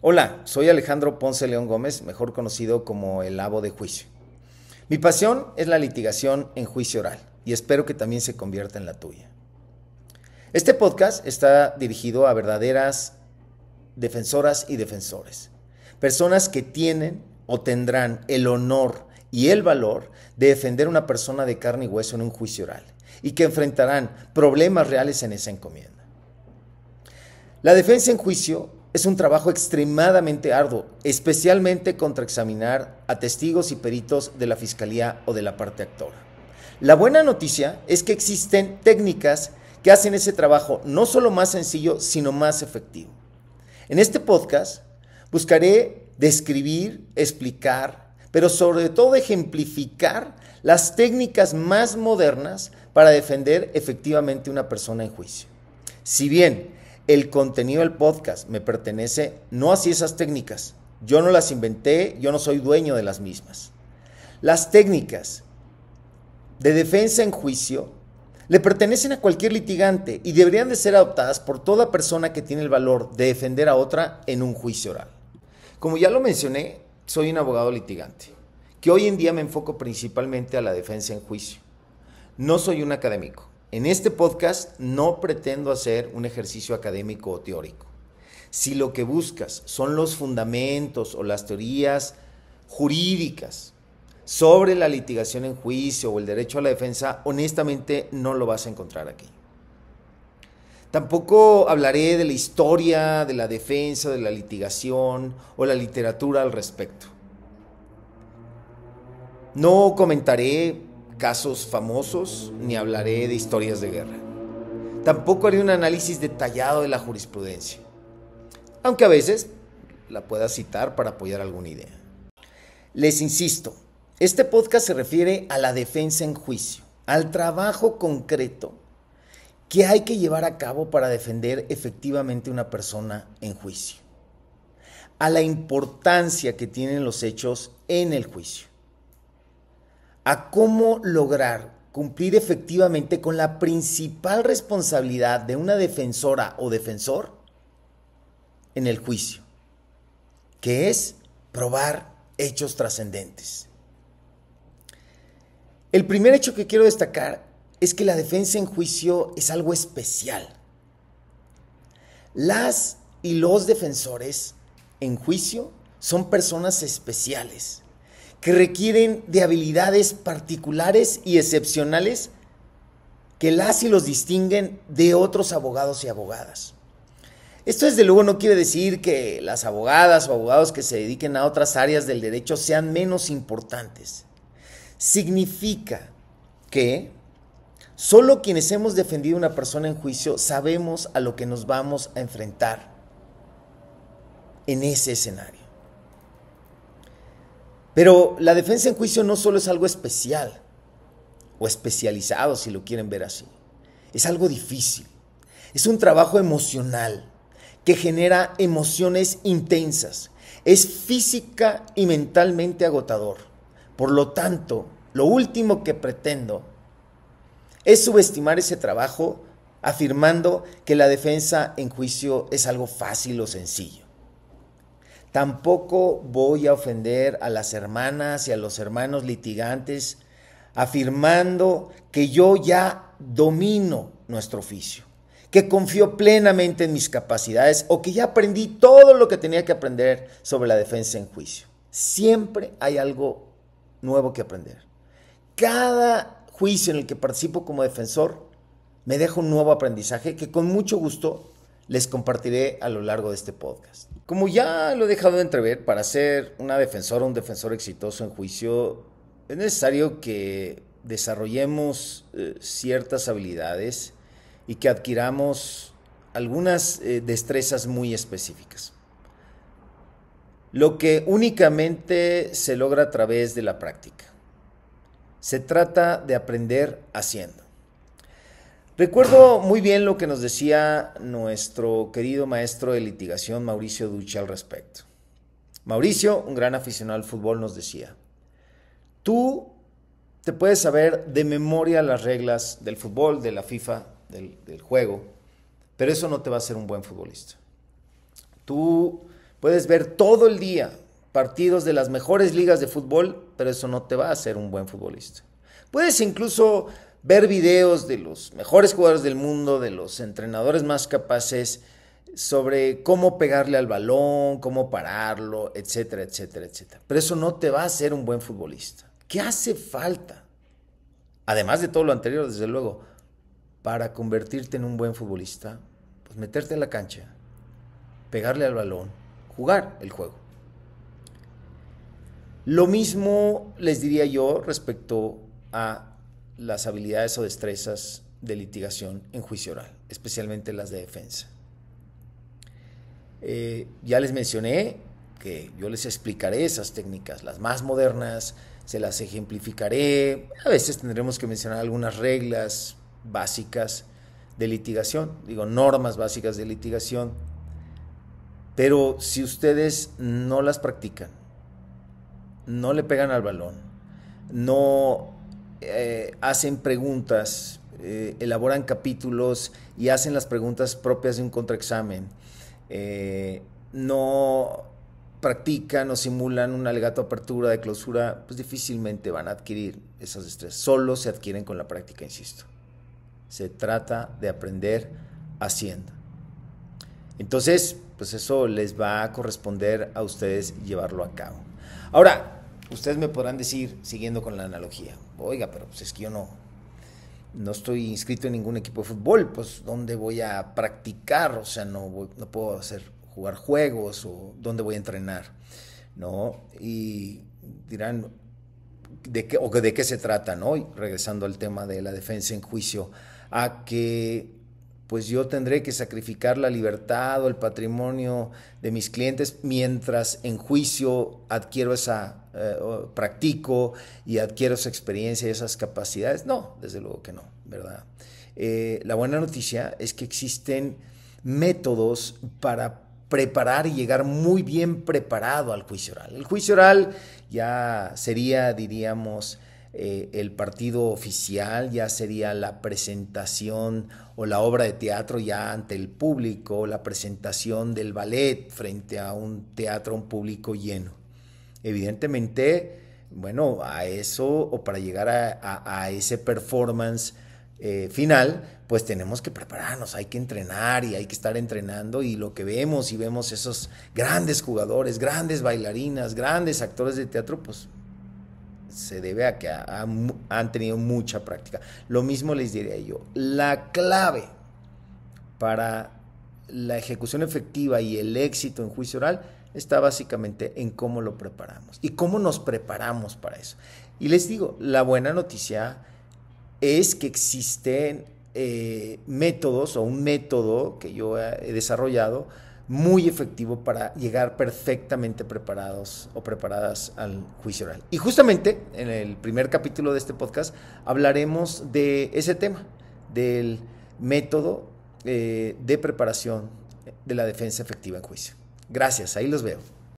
Hola, soy Alejandro Ponce León Gómez, mejor conocido como el Abo de Juicio. Mi pasión es la litigación en juicio oral y espero que también se convierta en la tuya. Este podcast está dirigido a verdaderas defensoras y defensores, personas que tienen o tendrán el honor y el valor de defender a una persona de carne y hueso en un juicio oral y que enfrentarán problemas reales en esa encomienda. La defensa en juicio es un trabajo extremadamente arduo, especialmente contra examinar a testigos y peritos de la fiscalía o de la parte actora. La buena noticia es que existen técnicas que hacen ese trabajo no solo más sencillo, sino más efectivo. En este podcast buscaré describir, explicar, pero sobre todo ejemplificar las técnicas más modernas para defender efectivamente a una persona en juicio. Si bien el contenido del podcast me pertenece, no así esas técnicas. Yo no las inventé, yo no soy dueño de las mismas. Las técnicas de defensa en juicio le pertenecen a cualquier litigante y deberían de ser adoptadas por toda persona que tiene el valor de defender a otra en un juicio oral. Como ya lo mencioné, soy un abogado litigante, que hoy en día me enfoco principalmente a la defensa en juicio. No soy un académico. En este podcast no pretendo hacer un ejercicio académico o teórico. Si lo que buscas son los fundamentos o las teorías jurídicas sobre la litigación en juicio o el derecho a la defensa, honestamente no lo vas a encontrar aquí. Tampoco hablaré de la historia de la defensa, de la litigación o la literatura al respecto. No comentaré casos famosos, ni hablaré de historias de guerra. Tampoco haré un análisis detallado de la jurisprudencia, aunque a veces la pueda citar para apoyar alguna idea. Les insisto, este podcast se refiere a la defensa en juicio, al trabajo concreto que hay que llevar a cabo para defender efectivamente a una persona en juicio, a la importancia que tienen los hechos en el juicio, a cómo lograr cumplir efectivamente con la principal responsabilidad de una defensora o defensor en el juicio, que es probar hechos trascendentes. El primer hecho que quiero destacar es que la defensa en juicio es algo especial. Las y los defensores en juicio son personas especiales, que requieren de habilidades particulares y excepcionales que las y los distinguen de otros abogados y abogadas. Esto desde luego no quiere decir que las abogadas o abogados que se dediquen a otras áreas del derecho sean menos importantes. Significa que solo quienes hemos defendido a una persona en juicio sabemos a lo que nos vamos a enfrentar en ese escenario. Pero la defensa en juicio no solo es algo especial o especializado, si lo quieren ver así. Es algo difícil. Es un trabajo emocional que genera emociones intensas. Es física y mentalmente agotador. Por lo tanto, lo último que pretendo es subestimar ese trabajo afirmando que la defensa en juicio es algo fácil o sencillo. Tampoco voy a ofender a las hermanas y a los hermanos litigantes afirmando que yo ya domino nuestro oficio, que confío plenamente en mis capacidades o que ya aprendí todo lo que tenía que aprender sobre la defensa en juicio. Siempre hay algo nuevo que aprender. Cada juicio en el que participo como defensor me deja un nuevo aprendizaje que con mucho gusto les compartiré a lo largo de este podcast. Como ya lo he dejado de entrever, para ser una defensora o un defensor exitoso en juicio es necesario que desarrollemos ciertas habilidades y que adquiramos algunas destrezas muy específicas. Lo que únicamente se logra a través de la práctica. Se trata de aprender haciendo. Recuerdo muy bien lo que nos decía nuestro querido maestro de litigación, Mauricio Ducci, al respecto. Mauricio, un gran aficionado al fútbol, nos decía: tú te puedes saber de memoria las reglas del fútbol, de la FIFA, del juego, pero eso no te va a hacer un buen futbolista. Tú Puedes ver todo el día partidos de las mejores ligas de fútbol, pero eso no te va a hacer un buen futbolista. Puedes incluso ver videos de los mejores jugadores del mundo, de los entrenadores más capaces, sobre cómo pegarle al balón, cómo pararlo, etcétera, etcétera, etcétera. Pero eso no te va a hacer un buen futbolista. ¿Qué hace falta? Además de todo lo anterior, desde luego, para convertirte en un buen futbolista, pues meterte en la cancha, pegarle al balón, jugar el juego. Lo mismo les diría yo respecto a las habilidades o destrezas de litigación en juicio oral, especialmente las de defensa. Ya les mencioné que yo les explicaré esas técnicas, las más modernas, se las ejemplificaré. A veces tendremos que mencionar algunas reglas básicas de litigación, normas básicas de litigación, pero si ustedes no las practican, no le pegan al balón, no hacen preguntas, elaboran capítulos y hacen las preguntas propias de un contraexamen, no practican o simulan un alegato de apertura, de clausura, pues difícilmente van a adquirir esas destrezas. Solo se adquieren con la práctica, insisto. Se trata de aprender haciendo. Entonces, pues eso les va a corresponder a ustedes llevarlo a cabo. Ahora, ustedes me podrán decir, siguiendo con la analogía, oiga, pero pues es que yo no estoy inscrito en ningún equipo de fútbol, pues ¿dónde voy a practicar? O sea, no puedo jugar juegos, o ¿dónde voy a entrenar? ¿No? Y dirán, ¿de qué se trata? ¿No? Y regresando al tema de la defensa en juicio, a que pues yo tendré que sacrificar la libertad o el patrimonio de mis clientes mientras en juicio adquiero practico y adquiero esa experiencia y esas capacidades. No, desde luego que no, ¿verdad? La buena noticia es que existen métodos para preparar y llegar muy bien preparado al juicio oral. El juicio oral ya sería, diríamos, el partido oficial, ya sería la presentación o la obra de teatro ya ante el público, la presentación del ballet frente a un teatro, un público lleno. Evidentemente, bueno, a eso o para llegar a ese performance final, pues tenemos que prepararnos, hay que entrenar y hay que estar entrenando, y lo que vemos esos grandes jugadores, grandes bailarinas, grandes actores de teatro, pues se debe a que han tenido mucha práctica. Lo mismo les diría yo, la clave para la ejecución efectiva y el éxito en juicio oral está básicamente en cómo lo preparamos y cómo nos preparamos para eso. Y les digo, la buena noticia es que existen métodos o un método que yo he desarrollado muy efectivo para llegar perfectamente preparados o preparadas al juicio oral. Y justamente en el primer capítulo de este podcast hablaremos de ese tema, del método de preparación de la defensa efectiva en juicio. Gracias, ahí los veo.